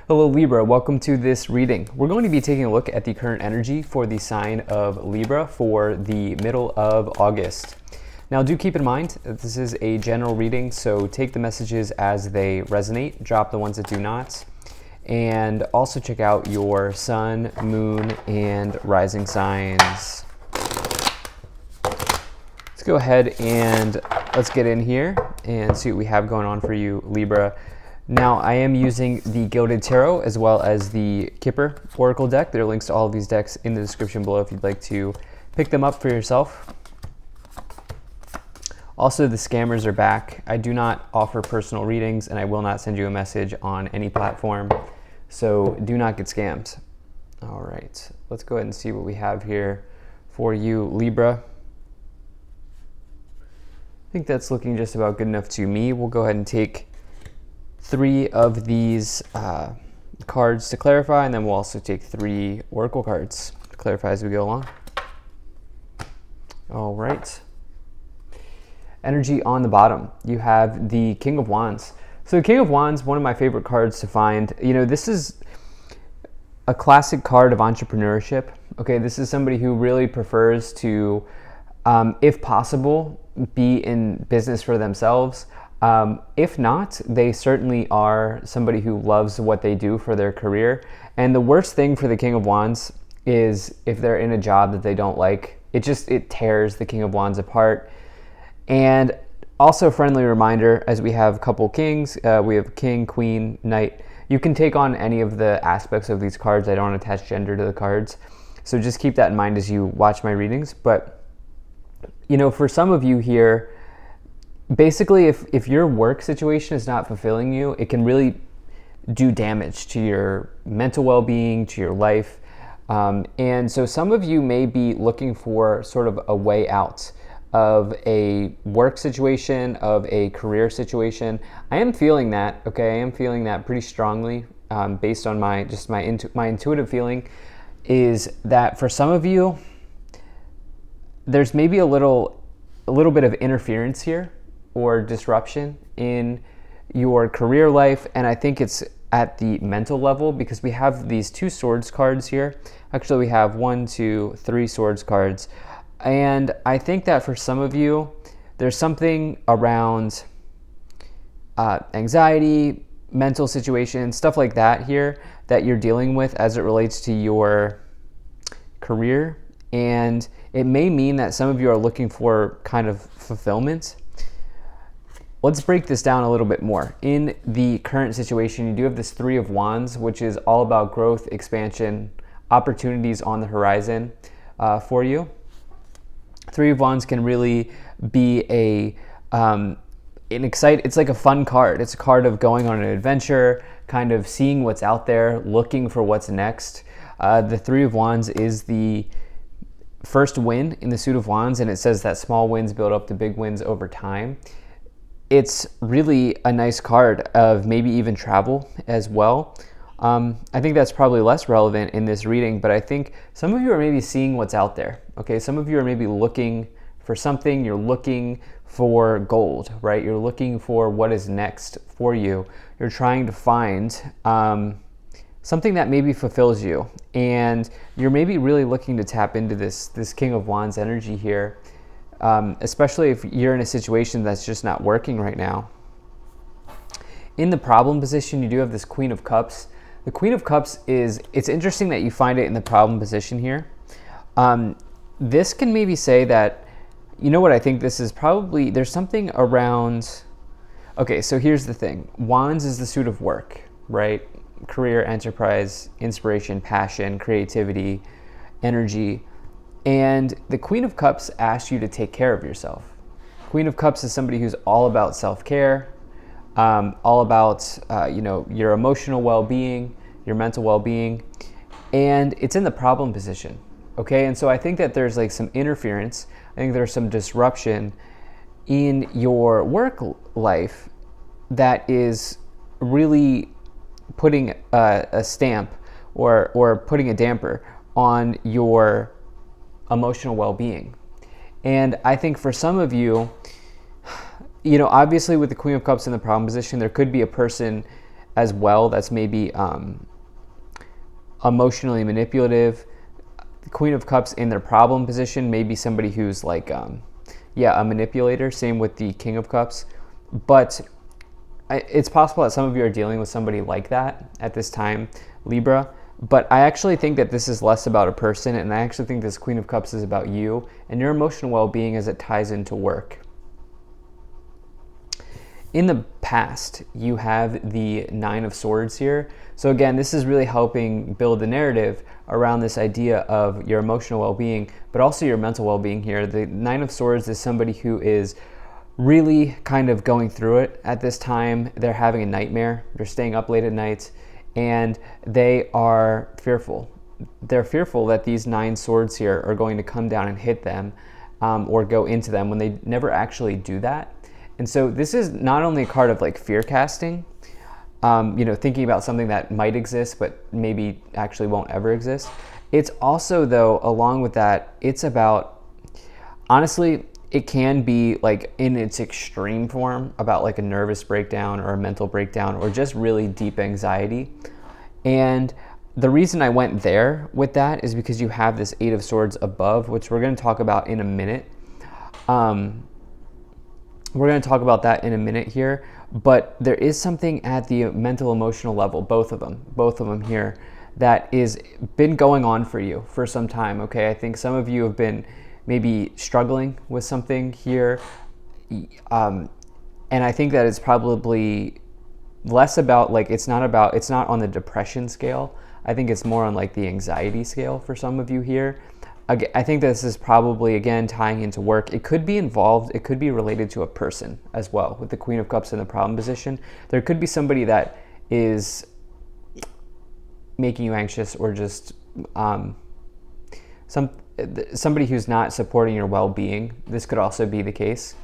Hello Libra, welcome to this reading. We're going to be taking a look at the current energy for the sign of Libra for the middle of August. Now do keep in mind that this is a general reading, so take the messages as they resonate, drop the ones that do not, and also check out your sun, moon, and rising signs. Let's go ahead and let's get in here and see what we have going on for you, Libra. Now, I am using the Gilded Tarot as well as the Kipper Oracle deck. There are links to all of these decks in the description below if you'd like to pick them up for yourself. Also, the scammers are back. I do not offer personal readings, and I will not send you a message on any platform, so do not get scammed. All right, let's go ahead and see what we have here for you, Libra. I think that's looking just about good enough to me. We'll go ahead and take 3 of these cards to clarify, and then we'll also take 3 oracle cards to clarify as we go along. All right. Energy on the bottom, you have the King of Wands. So the King of Wands, one of my favorite cards to find. You know, this is a classic card of entrepreneurship. Okay, this is somebody who really prefers to, if possible, be in business for themselves. If not, they certainly are somebody who loves what they do for their career. And the worst thing for the King of Wands is if they're in a job that they don't like. It tears the King of Wands apart. And also a friendly reminder, as we have a couple kings, we have king, queen, knight. You can take on any of the aspects of these cards. I don't attach gender to the cards. So just keep that in mind as you watch my readings. But, you know, for some of you here, basically, if your work situation is not fulfilling you, it can really do damage to your mental well-being, to your life. And so some of you may be looking for sort of a way out of a work situation, of a career situation. I am feeling that, okay? I am feeling that pretty strongly based on my intuitive feeling is that for some of you, there's maybe a little bit of interference here or disruption in your career life, and I think it's at the mental level because we have these 2 swords cards here. Actually, we have 1, 2, 3 swords cards, and I think that for some of you, there's something around anxiety, mental situations, stuff like that here that you're dealing with as it relates to your career, and it may mean that some of you are looking for kind of fulfillment. Let's break this down a little bit more. In the current situation, you do have this 3 of Wands, which is all about growth, expansion, opportunities on the horizon for you. 3 of Wands can really be it's like a fun card. It's a card of going on an adventure, kind of seeing what's out there, looking for what's next. The 3 of Wands is the first win in the suit of Wands, and it says that small wins build up to big wins over time. It's really a nice card of maybe even travel as well. I think that's probably less relevant in this reading, but I think some of you are maybe seeing what's out there. Okay, some of you are maybe looking for something. You're looking for gold, right? You're looking for what is next for you. You're trying to find something that maybe fulfills you, and you're maybe really looking to tap into this King of Wands energy here. Especially if you're in a situation that's just not working right now. In the problem position, you do have this Queen of Cups. The Queen of Cups it's interesting that you find it in the problem position here. This can maybe say that, you know what, I think this is probably, there's something around, okay, so here's the thing. Wands is the suit of work, right? Career, enterprise, inspiration, passion, creativity, energy. And the Queen of Cups asks you to take care of yourself. Queen of Cups is somebody who's all about self-care, all about your emotional well-being, your mental well-being, and it's in the problem position. Okay, and so I think that there's like some interference. I think there's some disruption in your work life that is really putting a stamp or putting a damper on your emotional well-being. And I think for some of you, you know, obviously with the Queen of Cups in the problem position, there could be a person as well that's maybe emotionally manipulative. The Queen of Cups in their problem position, maybe somebody who's like, a manipulator. Same with the King of Cups. But it's possible that some of you are dealing with somebody like that at this time, Libra. But I actually think that this is less about a person, and I actually think this Queen of Cups is about you and your emotional well-being as it ties into work. In the past, you have the Nine of Swords here. So again, this is really helping build the narrative around this idea of your emotional well-being, but also your mental well-being here. The Nine of Swords is somebody who is really kind of going through it at this time. They're having a nightmare. They're staying up late at night, and they are fearful. They're fearful that these 9 swords here are going to come down and hit them or go into them when they never actually do that. And so this is not only a card of like fear casting, thinking about something that might exist but maybe actually won't ever exist. It's also, though, along with that, it's about, honestly, it can be like in its extreme form about like a nervous breakdown or a mental breakdown or just really deep anxiety. And the reason I went there with that is because you have this 8 of Swords above, which we're going to talk about in a minute. We're going to talk about that in a minute here, but there is something at the mental emotional level, both of them here, that is been going on for you for some time. Okay, I think some of you have been maybe struggling with something here, and I think that it's probably less about like it's not on the depression scale. I think it's more on like the anxiety scale for some of you here. I think this is probably, again, tying into work. It could be involved, it could be related to a person as well. With the Queen of Cups in the problem position, there could be somebody that is making you anxious, or just somebody who's not supporting your well-being. This could also be the case.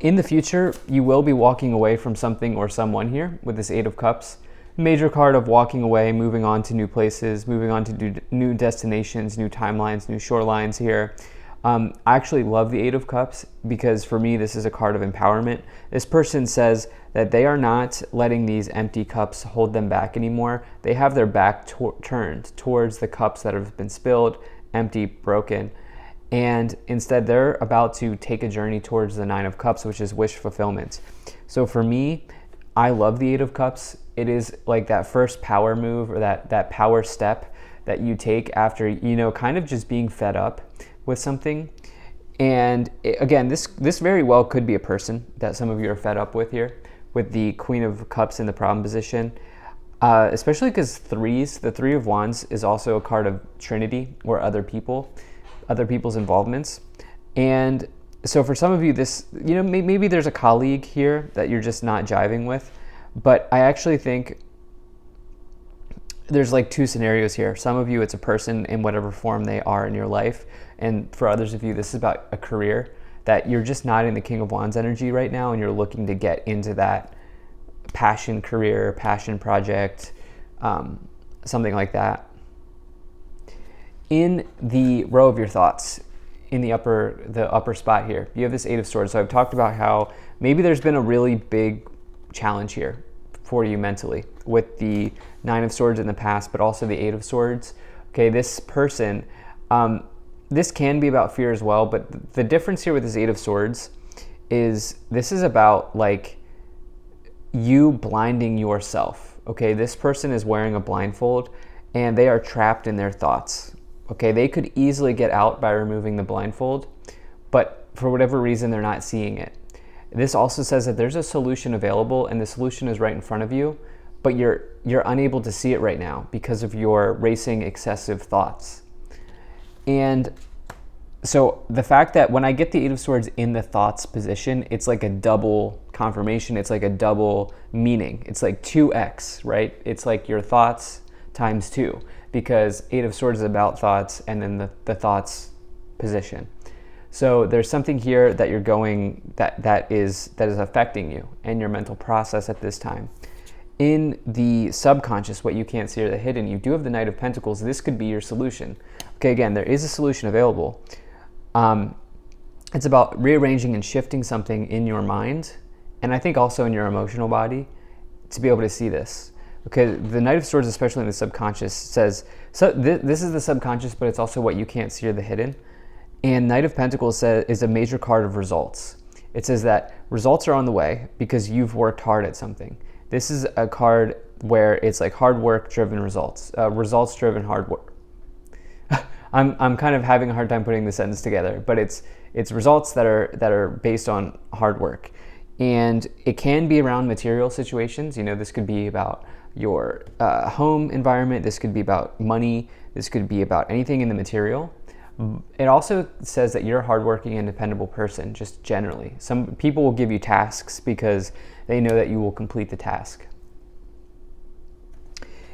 In the future, you will be walking away from something or someone here with this 8 of Cups. Major card of walking away, moving on to new places, moving on to new destinations, new timelines, new shorelines here. I actually love the 8 of Cups because for me, this is a card of empowerment. This person says that they are not letting these empty cups hold them back anymore. They have their back turned towards the cups that have been spilled, empty, broken. And instead, they're about to take a journey towards the 9 of Cups, which is wish fulfillment. So for me, I love the 8 of Cups. It is like that first power move, or that power step that you take after, kind of just being fed up with something. And again, this very well could be a person that some of you are fed up with here, with the Queen of Cups in the problem position. Especially because the 3 of Wands is also a card of Trinity, or other people's involvements. And so for some of you, this, maybe there's a colleague here that you're just not jiving with. But I actually think there's like 2 scenarios here. Some of you, it's a person in whatever form they are in your life. And for others of you, this is about a career that you're just not in the King of Wands energy right now, and you're looking to get into that passion career, passion project, something like that. In the row of your thoughts, in the upper spot here, you have this 8 of Swords. So I've talked about how maybe there's been a really big challenge here for you mentally with the 9 of Swords in the past, but also the 8 of Swords. Okay, this person, this can be about fear as well, but the difference here with this 8 of Swords is this is about like you blinding yourself. Okay, this person is wearing a blindfold and they are trapped in their thoughts. Okay, they could easily get out by removing the blindfold, but for whatever reason, they're not seeing it. This also says that there's a solution available, and the solution is right in front of you, but you're unable to see it right now because of your racing, excessive thoughts. And so the fact that when I get the 8 of Swords in the thoughts position, it's like a double confirmation. It's like a double meaning. It's like 2x, right? It's like your thoughts times 2, because 8 of Swords is about thoughts, and then the thoughts position. So there's something here that you're going that is affecting you and your mental process at this time. In the subconscious, what you can't see, or the hidden, you do have the Knight of Pentacles. This could be your solution. Okay, again, there is a solution available. It's about rearranging and shifting something in your mind, and I think also in your emotional body, to be able to see this. Okay, the Knight of Swords, especially in the subconscious, says, so this is the subconscious, but it's also what you can't see or the hidden. And Knight of Pentacles is a major card of results. It says that results are on the way because you've worked hard at something. This is a card where it's like hard work driven results, results driven hard work. I'm kind of having a hard time putting the sentence together, but it's results that are based on hard work. And it can be around material situations. You know, this could be about your home environment. This could be about money. This could be about anything in the material. It also says that you're a hardworking and dependable person, just generally. Some people will give you tasks because they know that you will complete the task.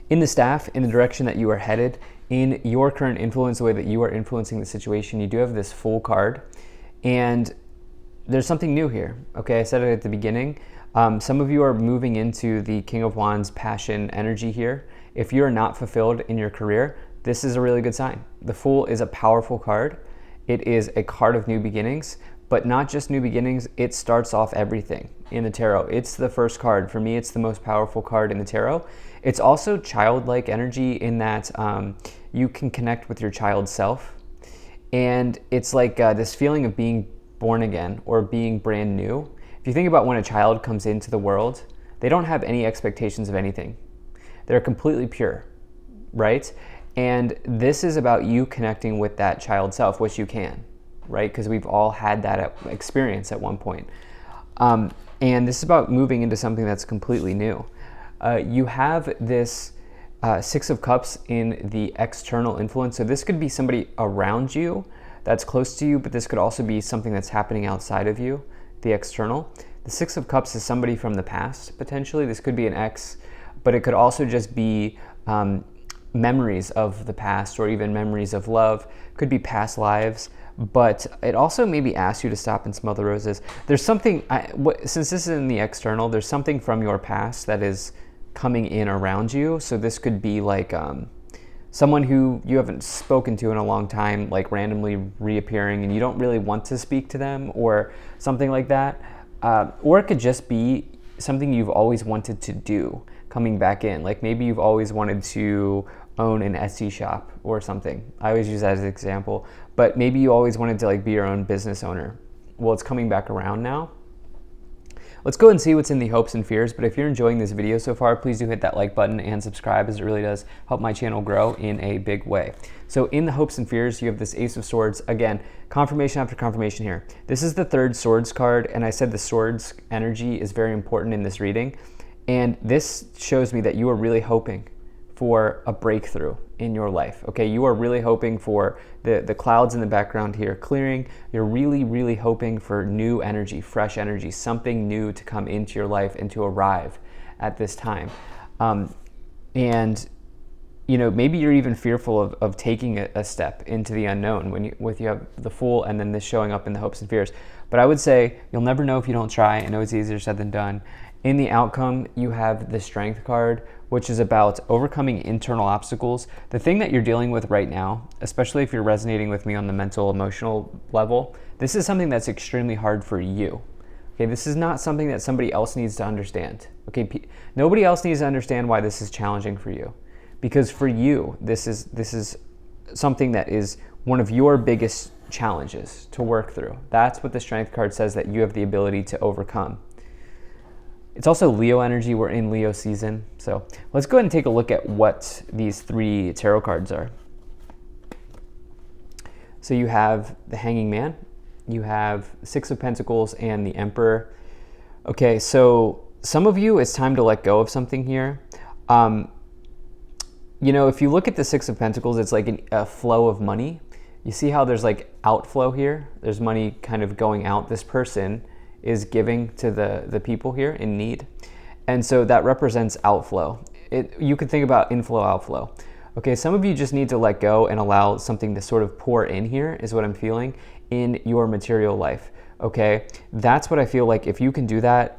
In the staff, in the direction that you are headed, in your current influence, the way that you are influencing the situation, you do have this Fool card. And there's something new here. Okay, I said it at the beginning. Some of you are moving into the King of Wands passion energy here. If you're not fulfilled in your career, this is a really good sign. The Fool is a powerful card. It is a card of new beginnings, but not just new beginnings. It starts off everything in the tarot. It's the first card. For me, it's the most powerful card in the tarot. It's also childlike energy in that you can connect with your child self. And it's like this feeling of being born again or being brand new. If you think about when a child comes into the world, they don't have any expectations of anything. They're completely pure, right? And this is about you connecting with that child self, which you can, right? Because we've all had that experience at one point. And this is about moving into something that's completely new. You have this Six of Cups in the external influence. So this could be somebody around you that's close to you, but this could also be something that's happening outside of you, the external. The Six of Cups is somebody from the past, potentially. This could be an ex, but it could also just be memories of the past or even memories of love. Could be past lives, but it also maybe asks you to stop and smell the roses. There's something, since this is in the external, there's something from your past that is coming in around you. So this could be like someone who you haven't spoken to in a long time, like randomly reappearing and you don't really want to speak to them or something like that. Or it could just be something you've always wanted to do coming back in. Like maybe you've always wanted to own an Etsy shop or something. I always use that as an example, but maybe you always wanted to like be your own business owner. Well, it's coming back around now. Let's go and see what's in the hopes and fears. But if you're enjoying this video so far, please do hit that like button and subscribe, as it really does help my channel grow in a big way. So in the hopes and fears, you have this Ace of Swords. Again, confirmation after confirmation here. This is the third Swords card, and I said the Swords energy is very important in this reading. And this shows me that you are really hoping for a breakthrough in your life. Okay, you are really hoping for the clouds in the background here clearing. You're really, really hoping for new energy, fresh energy, something new to come into your life and to arrive at this time. And you know, maybe you're even fearful of taking a step into the unknown when you have the Fool and then this showing up in the hopes and fears. But I would say you'll never know if you don't try. I know it's easier said than done. In the outcome, you have the Strength card, which is about overcoming internal obstacles. The thing that you're dealing with right now, especially if you're resonating with me on the mental, emotional level, this is something that's extremely hard for you. Okay, this is not something that somebody else needs to understand. Okay, nobody else needs to understand why this is challenging for you. Because for you, this is something that is one of your biggest challenges to work through. That's what the Strength card says that you have the ability to overcome. It's also Leo energy. We're in Leo season. So let's go ahead and take a look at what these three tarot cards are. So you have the Hanging Man, you have Six of Pentacles, and the Emperor. Okay, so some of you, it's time to let go of something here. You know, if you look at the Six of Pentacles, it's like a flow of money. You see how there's like outflow here? There's money kind of going out. This person is giving to the people here in need. And so that represents outflow. You could think about inflow, outflow. Okay, some of you just need to let go and allow something to sort of pour in here, is what I'm feeling, in your material life. Okay, that's what I feel like. If you can do that,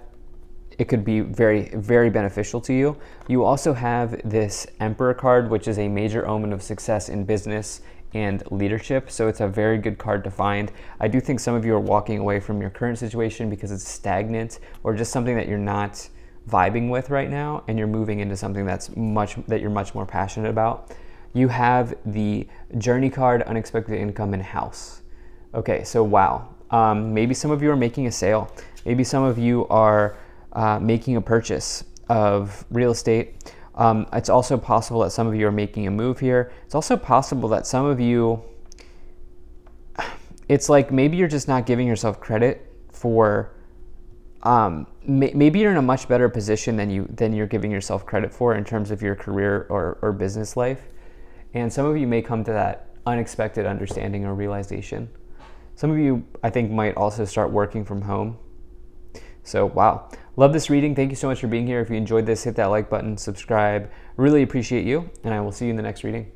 it could be very, very beneficial to you. You also have this Emperor card, which is a major omen of success in business and leadership. So it's a very good card to find. I do think some of you are walking away from your current situation because it's stagnant or just something that you're not vibing with right now, and you're moving into something that you're much more passionate about. You have the Journey card, unexpected income, and house. Okay, so wow. Maybe some of you are making a sale. Maybe some of you are making a purchase of real estate. It's also possible that some of you are making a move here. It's also possible that some of you, it's like maybe you're just not giving yourself credit for, maybe you're in a much better position than you're giving yourself credit for in terms of your career or business life. And some of you may come to that unexpected understanding or realization. Some of you, I think, might also start working from home. So, wow. Love this reading. Thank you so much for being here. If you enjoyed this, hit that like button, subscribe. Really appreciate you, and I will see you in the next reading.